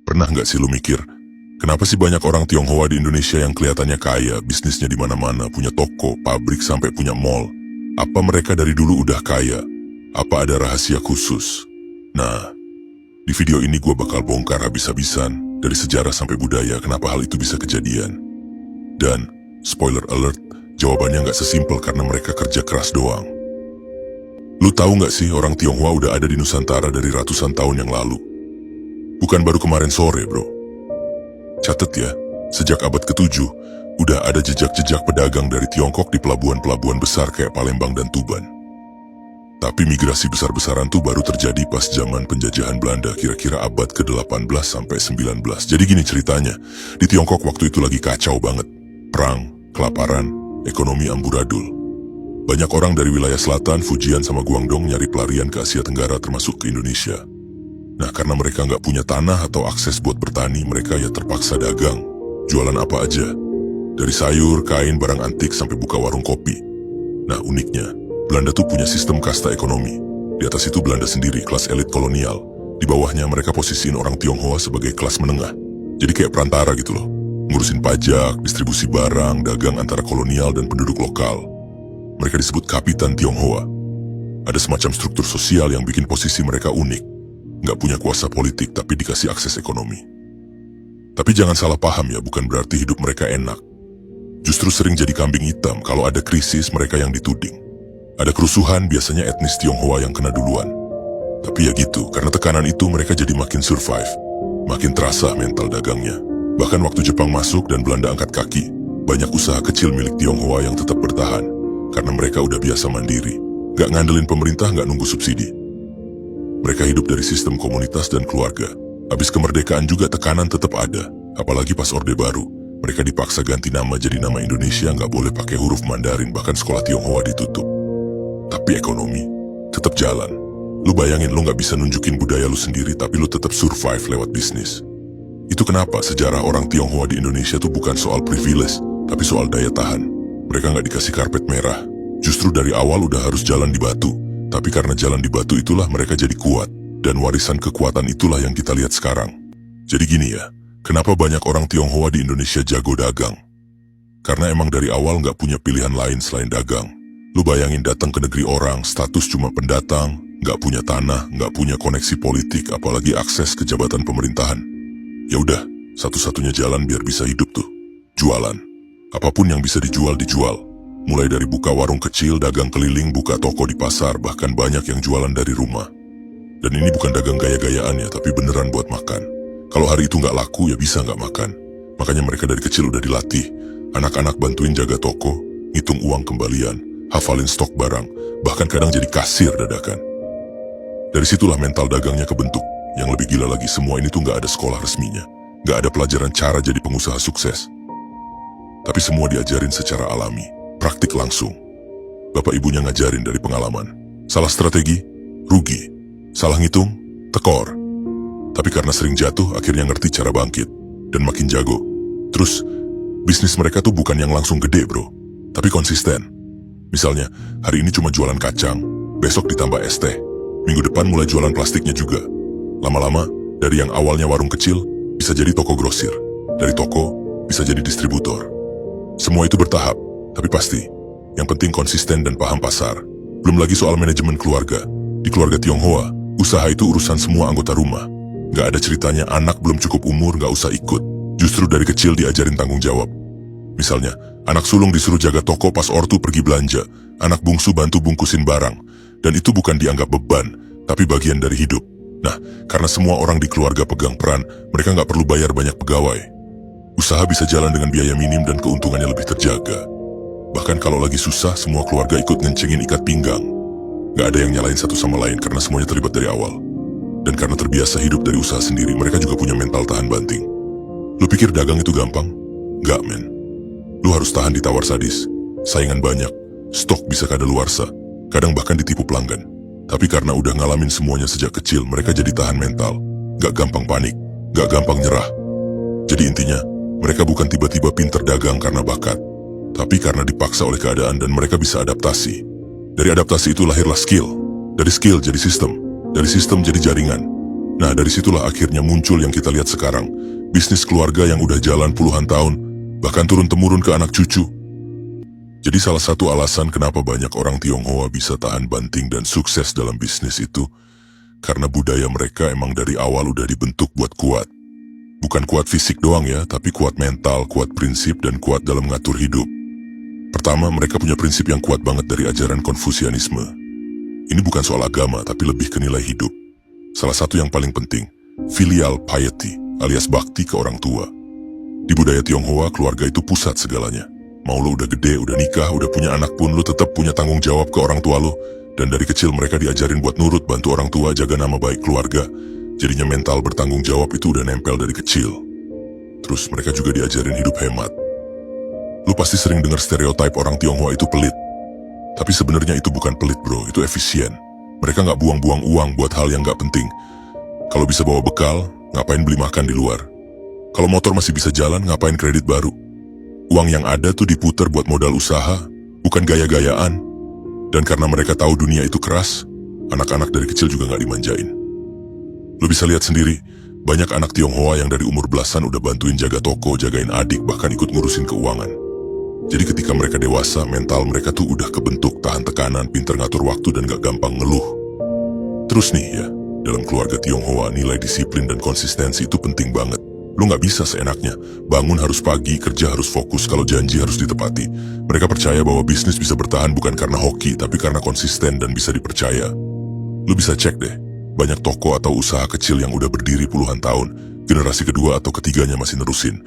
Pernah nggak sih lu mikir, kenapa sih banyak orang Tionghoa di Indonesia yang kelihatannya kaya, bisnisnya di mana-mana, punya toko, pabrik, sampai punya mall? Apa mereka dari dulu udah kaya? Apa ada rahasia khusus? Nah, di video ini gue bakal bongkar habis-habisan, dari sejarah sampai budaya, kenapa hal itu bisa kejadian. Dan, spoiler alert, jawabannya nggak sesimpel karena mereka kerja keras doang. Lu tahu nggak sih orang Tionghoa udah ada di Nusantara dari ratusan tahun yang lalu? Bukan baru kemarin sore, bro. Catet ya, sejak abad ke-7, udah ada jejak-jejak pedagang dari Tiongkok di pelabuhan-pelabuhan besar kayak Palembang dan Tuban. Tapi migrasi besar-besaran tuh baru terjadi pas zaman penjajahan Belanda, kira-kira abad ke-18 sampai 19. Jadi gini ceritanya, di Tiongkok waktu itu lagi kacau banget. Perang, kelaparan, ekonomi amburadul. Banyak orang dari wilayah selatan, Fujian sama Guangdong nyari pelarian ke Asia Tenggara termasuk ke Indonesia. Nah, karena mereka nggak punya tanah atau akses buat bertani, mereka ya terpaksa dagang. Jualan apa aja. Dari sayur, kain, barang antik, sampai buka warung kopi. Nah, uniknya, Belanda tuh punya sistem kasta ekonomi. Di atas itu Belanda sendiri, kelas elit kolonial. Di bawahnya mereka posisiin orang Tionghoa sebagai kelas menengah. Jadi kayak perantara gitu loh. Ngurusin pajak, distribusi barang, dagang antara kolonial dan penduduk lokal. Mereka disebut Kapitan Tionghoa. Ada semacam struktur sosial yang bikin posisi mereka unik. Nggak punya kuasa politik tapi dikasih akses ekonomi. Tapi jangan salah paham ya, bukan berarti hidup mereka enak. Justru sering jadi kambing hitam, kalau ada krisis mereka yang dituding. Ada kerusuhan, biasanya etnis Tionghoa yang kena duluan. Tapi ya gitu, karena tekanan itu mereka jadi makin survive. Makin terasa mental dagangnya. Bahkan waktu Jepang masuk dan Belanda angkat kaki, banyak usaha kecil milik Tionghoa yang tetap bertahan. Karena mereka udah biasa mandiri. Nggak ngandelin pemerintah, nggak nunggu subsidi. Mereka hidup dari sistem komunitas dan keluarga. Habis kemerdekaan juga tekanan tetap ada. Apalagi pas Orde Baru. Mereka dipaksa ganti nama jadi nama Indonesia, nggak boleh pakai huruf Mandarin, bahkan sekolah Tionghoa ditutup. Tapi ekonomi tetap jalan. Lu bayangin lu nggak bisa nunjukin budaya lu sendiri, tapi lu tetap survive lewat bisnis. Itu kenapa sejarah orang Tionghoa di Indonesia tuh bukan soal privilege, tapi soal daya tahan. Mereka nggak dikasih karpet merah. Justru dari awal udah harus jalan di batu. Tapi karena jalan di batu itulah mereka jadi kuat. Dan warisan kekuatan itulah yang kita lihat sekarang. Jadi gini ya, kenapa banyak orang Tionghoa di Indonesia jago dagang? Karena emang dari awal nggak punya pilihan lain selain dagang. Lu bayangin datang ke negeri orang, status cuma pendatang, nggak punya tanah, nggak punya koneksi politik, apalagi akses ke jabatan pemerintahan. Ya udah, satu-satunya jalan biar bisa hidup tuh, jualan. Apapun yang bisa dijual, dijual. Mulai dari buka warung kecil, dagang keliling, buka toko di pasar, bahkan banyak yang jualan dari rumah. Dan ini bukan dagang gaya-gayaan ya, tapi beneran buat makan. Kalau hari itu nggak laku, ya bisa nggak makan. Makanya mereka dari kecil udah dilatih. Anak-anak bantuin jaga toko, ngitung uang kembalian, hafalin stok barang, bahkan kadang jadi kasir dadakan. Dari situlah mental dagangnya kebentuk. Yang lebih gila lagi, semua ini tuh nggak ada sekolah resminya. Nggak ada pelajaran cara jadi pengusaha sukses. Tapi semua diajarin secara alami. Praktik langsung. Bapak ibunya ngajarin dari pengalaman. Salah strategi, rugi. Salah ngitung, tekor. Tapi karena sering jatuh, akhirnya ngerti cara bangkit. Dan makin jago. Terus, bisnis mereka tuh bukan yang langsung gede bro. Tapi konsisten. Misalnya, hari ini cuma jualan kacang. Besok ditambah es teh. Minggu depan mulai jualan plastiknya juga. Lama-lama, dari yang awalnya warung kecil, bisa jadi toko grosir. Dari toko, bisa jadi distributor. Semua itu bertahap. Tapi pasti, yang penting konsisten dan paham pasar. Belum lagi soal manajemen keluarga. Di keluarga Tionghoa, usaha itu urusan semua anggota rumah. Gak ada ceritanya anak belum cukup umur gak usah ikut. Justru dari kecil diajarin tanggung jawab. Misalnya, anak sulung disuruh jaga toko pas ortu pergi belanja. Anak bungsu bantu bungkusin barang. Dan itu bukan dianggap beban, tapi bagian dari hidup. Nah, karena semua orang di keluarga pegang peran, mereka gak perlu bayar banyak pegawai. Usaha bisa jalan dengan biaya minim dan keuntungannya lebih terjaga. Bahkan kalau lagi susah, semua keluarga ikut ngencengin ikat pinggang. Gak ada yang nyalain satu sama lain karena semuanya terlibat dari awal. Dan karena terbiasa hidup dari usaha sendiri, mereka juga punya mental tahan banting. Lu pikir dagang itu gampang? Gak men. Lu harus tahan ditawar sadis. Saingan banyak. Stok bisa kadaluarsa. Kadang bahkan ditipu pelanggan. Tapi karena udah ngalamin semuanya sejak kecil, mereka jadi tahan mental. Gak gampang panik. Gak gampang nyerah. Jadi intinya, mereka bukan tiba-tiba pinter dagang karena bakat. Tapi karena dipaksa oleh keadaan dan mereka bisa adaptasi. Dari adaptasi itu lahirlah skill. Dari skill jadi sistem. Dari sistem jadi jaringan. Nah, dari situlah akhirnya muncul yang kita lihat sekarang. Bisnis keluarga yang udah jalan puluhan tahun, bahkan turun-temurun ke anak cucu. Jadi salah satu alasan kenapa banyak orang Tionghoa bisa tahan banting dan sukses dalam bisnis itu, karena budaya mereka emang dari awal udah dibentuk buat kuat. Bukan kuat fisik doang ya, tapi kuat mental, kuat prinsip, dan kuat dalam mengatur hidup. Pertama, mereka punya prinsip yang kuat banget dari ajaran Konfusianisme. Ini bukan soal agama, tapi lebih ke nilai hidup. Salah satu yang paling penting, filial piety, alias bakti ke orang tua. Di budaya Tionghoa, keluarga itu pusat segalanya. Mau lo udah gede, udah nikah, udah punya anak pun, lo tetap punya tanggung jawab ke orang tua lo. Dan dari kecil mereka diajarin buat nurut, bantu orang tua, jaga nama baik keluarga. Jadinya mental bertanggung jawab itu udah nempel dari kecil. Terus mereka juga diajarin hidup hemat. Lo pasti sering dengar stereotip orang Tionghoa itu pelit. Tapi sebenarnya itu bukan pelit bro, itu efisien. Mereka nggak buang-buang uang buat hal yang nggak penting. Kalau bisa bawa bekal, ngapain beli makan di luar? Kalau motor masih bisa jalan, ngapain kredit baru? Uang yang ada tuh diputer buat modal usaha, bukan gaya-gayaan. Dan karena mereka tahu dunia itu keras, anak-anak dari kecil juga nggak dimanjain. Lo bisa lihat sendiri, banyak anak Tionghoa yang dari umur belasan udah bantuin jaga toko, jagain adik, bahkan ikut ngurusin keuangan. Jadi ketika mereka dewasa, mental mereka tuh udah kebentuk, tahan tekanan, pinter ngatur waktu, dan gak gampang ngeluh. Terus nih ya, dalam keluarga Tionghoa, nilai disiplin dan konsistensi itu penting banget. Lo gak bisa seenaknya, bangun harus pagi, kerja harus fokus, kalau janji harus ditepati. Mereka percaya bahwa bisnis bisa bertahan bukan karena hoki, tapi karena konsisten dan bisa dipercaya. Lo bisa cek deh, banyak toko atau usaha kecil yang udah berdiri puluhan tahun, generasi kedua atau ketiganya masih nerusin.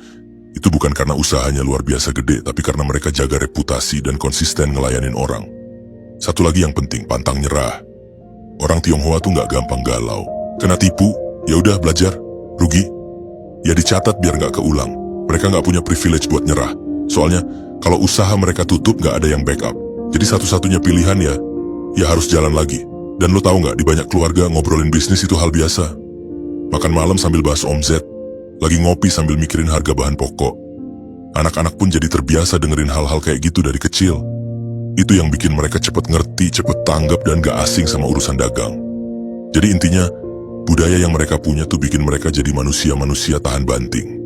Itu bukan karena usahanya luar biasa gede, tapi karena mereka jaga reputasi dan konsisten ngelayanin orang. Satu lagi yang penting, pantang nyerah. Orang Tionghoa tuh gak gampang galau. Kena tipu, ya udah belajar, rugi. Ya dicatat biar gak keulang. Mereka gak punya privilege buat nyerah. Soalnya, kalau usaha mereka tutup gak ada yang backup. Jadi satu-satunya pilihan ya harus jalan lagi. Dan lo tahu gak, di banyak keluarga ngobrolin bisnis itu hal biasa. Makan malam sambil bahas omzet. Lagi ngopi sambil mikirin harga bahan pokok. Anak-anak pun jadi terbiasa dengerin hal-hal kayak gitu dari kecil. Itu yang bikin mereka cepet ngerti, cepet tanggap, dan gak asing sama urusan dagang. Jadi intinya, budaya yang mereka punya tuh bikin mereka jadi manusia-manusia tahan banting.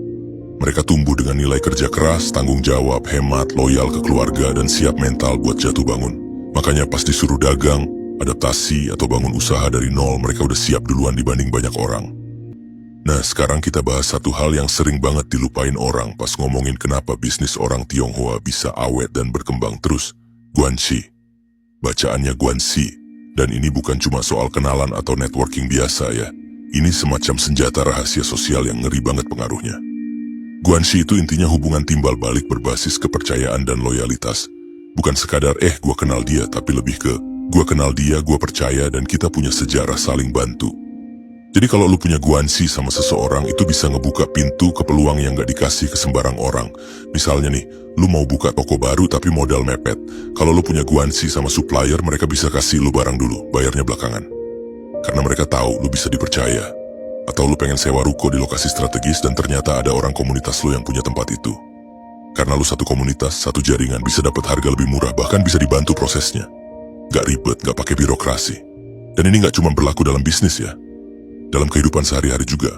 Mereka tumbuh dengan nilai kerja keras, tanggung jawab, hemat, loyal ke keluarga, dan siap mental buat jatuh bangun. Makanya pas disuruh dagang, adaptasi, atau bangun usaha dari nol, mereka udah siap duluan dibanding banyak orang. Nah, sekarang kita bahas satu hal yang sering banget dilupain orang pas ngomongin kenapa bisnis orang Tionghoa bisa awet dan berkembang terus. Guanxi. Bacaannya Guanxi. Dan ini bukan cuma soal kenalan atau networking biasa ya. Ini semacam senjata rahasia sosial yang ngeri banget pengaruhnya. Guanxi itu intinya hubungan timbal balik berbasis kepercayaan dan loyalitas. Bukan sekadar gua kenal dia, tapi lebih ke gua kenal dia, gua percaya, dan kita punya sejarah saling bantu. Jadi kalau lu punya guanxi sama seseorang, itu bisa ngebuka pintu ke peluang yang gak dikasih ke sembarang orang. Misalnya nih, lu mau buka toko baru tapi modal mepet. Kalau lu punya guanxi sama supplier, mereka bisa kasih lu barang dulu, bayarnya belakangan. Karena mereka tahu lu bisa dipercaya. Atau lu pengen sewa ruko di lokasi strategis dan ternyata ada orang komunitas lu yang punya tempat itu. Karena lu satu komunitas, satu jaringan, bisa dapat harga lebih murah, bahkan bisa dibantu prosesnya. Gak ribet, gak pakai birokrasi. Dan ini gak cuma berlaku dalam bisnis ya. Dalam kehidupan sehari-hari juga.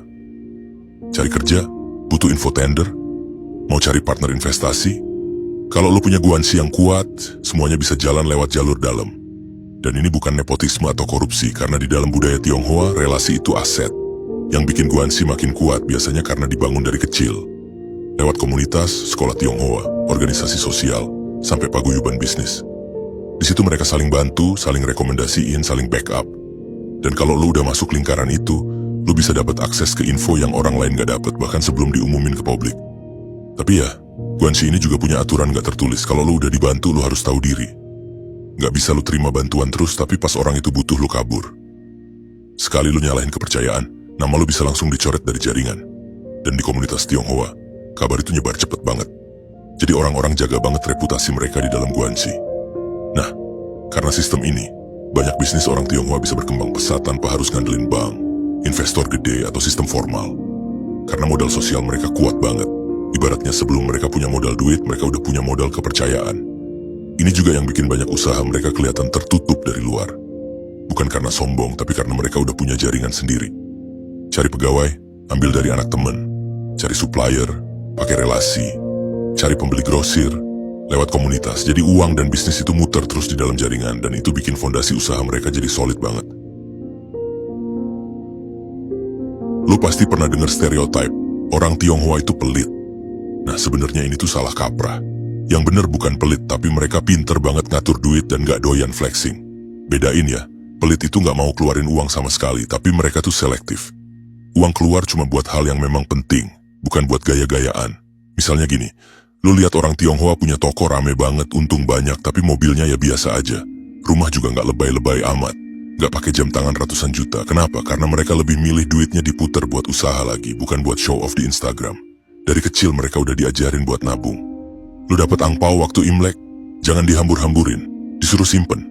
Cari kerja, butuh info tender, mau cari partner investasi. Kalau lo punya guanxi yang kuat, semuanya bisa jalan lewat jalur dalam. Dan ini bukan nepotisme atau korupsi, karena di dalam budaya Tionghoa, relasi itu aset. Yang bikin guanxi makin kuat biasanya karena dibangun dari kecil. Lewat komunitas, sekolah Tionghoa, organisasi sosial, sampai paguyuban bisnis. Di situ mereka saling bantu, saling rekomendasiin, saling backup. Dan kalau lu udah masuk lingkaran itu, lu bisa dapat akses ke info yang orang lain gak dapat, bahkan sebelum diumumin ke publik. Tapi ya, guanxi ini juga punya aturan gak tertulis. Kalau lu udah dibantu, lu harus tahu diri. Gak bisa lu terima bantuan terus, tapi pas orang itu butuh, lu kabur. Sekali lu nyalahin kepercayaan, nama lu bisa langsung dicoret dari jaringan. Dan di komunitas Tionghoa, kabar itu nyebar cepet banget. Jadi orang-orang jaga banget reputasi mereka di dalam guanxi. Nah, karena sistem ini, banyak bisnis orang Tionghoa bisa berkembang pesat tanpa harus ngandelin bank, investor gede, atau sistem formal. Karena modal sosial mereka kuat banget. Ibaratnya sebelum mereka punya modal duit, mereka udah punya modal kepercayaan. Ini juga yang bikin banyak usaha mereka kelihatan tertutup dari luar. Bukan karena sombong, tapi karena mereka udah punya jaringan sendiri. Cari pegawai, ambil dari anak temen. Cari supplier, pakai relasi. Cari pembeli grosir, lewat komunitas. Jadi uang dan bisnis itu muter terus di dalam jaringan, dan itu bikin fondasi usaha mereka jadi solid banget. Lu pasti pernah dengar stereotype, orang Tionghoa itu pelit. Nah, sebenarnya ini tuh salah kaprah. Yang bener bukan pelit, tapi mereka pinter banget ngatur duit dan gak doyan flexing. Bedain ya, pelit itu gak mau keluarin uang sama sekali, tapi mereka tuh selektif. Uang keluar cuma buat hal yang memang penting, bukan buat gaya-gayaan. Misalnya gini, lu lihat orang Tionghoa punya toko rame banget, untung banyak, tapi mobilnya ya biasa aja. Rumah juga gak lebay-lebay amat. Gak pakai jam tangan ratusan juta. Kenapa? Karena mereka lebih milih duitnya diputer buat usaha lagi, bukan buat show off di Instagram. Dari kecil mereka udah diajarin buat nabung. Lu dapet angpau waktu Imlek, jangan dihambur-hamburin, disuruh simpen.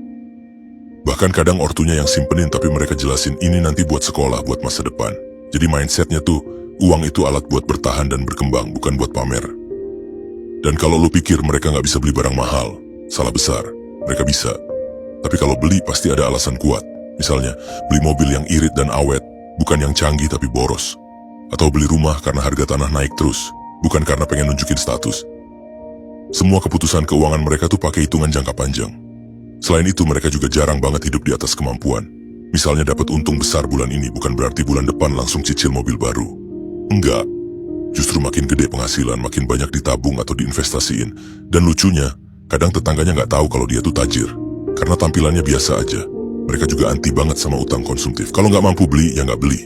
Bahkan kadang ortunya yang simpenin, tapi mereka jelasin ini nanti buat sekolah, buat masa depan. Jadi mindsetnya tuh, uang itu alat buat bertahan dan berkembang, bukan buat pamer. Dan kalau lu pikir mereka nggak bisa beli barang mahal, salah besar. Mereka bisa. Tapi kalau beli pasti ada alasan kuat. Misalnya, beli mobil yang irit dan awet, bukan yang canggih tapi boros. Atau beli rumah karena harga tanah naik terus, bukan karena pengen nunjukin status. Semua keputusan keuangan mereka tuh pakai hitungan jangka panjang. Selain itu, mereka juga jarang banget hidup di atas kemampuan. Misalnya dapat untung besar bulan ini, bukan berarti bulan depan langsung cicil mobil baru. Enggak. Justru makin gede penghasilan, makin banyak ditabung atau diinvestasiin. Dan lucunya, kadang tetangganya nggak tahu kalau dia tuh tajir. Karena tampilannya biasa aja. Mereka juga anti banget sama utang konsumtif. Kalau nggak mampu beli, ya nggak beli.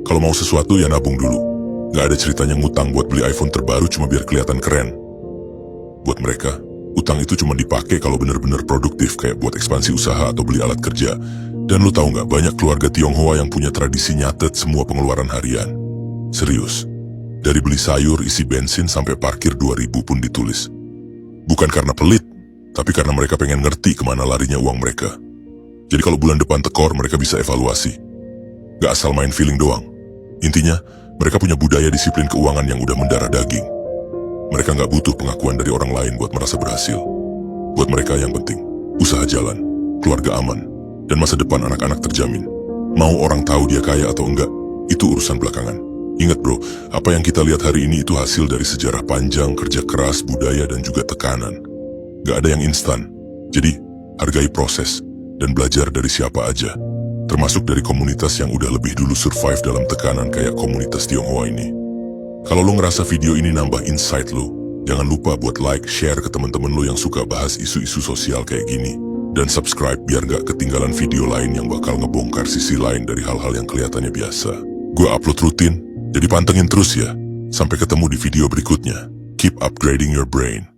Kalau mau sesuatu, ya nabung dulu. Nggak ada ceritanya ngutang buat beli iPhone terbaru cuma biar kelihatan keren. Buat mereka, utang itu cuma dipakai kalau benar-benar produktif, kayak buat ekspansi usaha atau beli alat kerja. Dan lu tahu nggak, banyak keluarga Tionghoa yang punya tradisi nyatet semua pengeluaran harian. Serius. Dari beli sayur, isi bensin, sampai parkir 2.000 pun ditulis. Bukan karena pelit, tapi karena mereka pengen ngerti kemana larinya uang mereka. Jadi kalau bulan depan tekor, mereka bisa evaluasi. Gak asal main feeling doang. Intinya, mereka punya budaya disiplin keuangan yang udah mendarah daging. Mereka nggak butuh pengakuan dari orang lain buat merasa berhasil. Buat mereka yang penting, usaha jalan, keluarga aman, dan masa depan anak-anak terjamin. Mau orang tahu dia kaya atau enggak, itu urusan belakangan. Ingat bro, apa yang kita lihat hari ini itu hasil dari sejarah panjang, kerja keras, budaya, dan juga tekanan. Gak ada yang instan. Jadi, hargai proses, dan belajar dari siapa aja. Termasuk dari komunitas yang udah lebih dulu survive dalam tekanan kayak komunitas Tionghoa ini. Kalau lo ngerasa video ini nambah insight lo, jangan lupa buat like, share ke teman-teman lo yang suka bahas isu-isu sosial kayak gini. Dan subscribe biar gak ketinggalan video lain yang bakal ngebongkar sisi lain dari hal-hal yang kelihatannya biasa. Gue upload rutin, jadi pantengin terus ya. Sampai ketemu di video berikutnya. Keep upgrading your brain.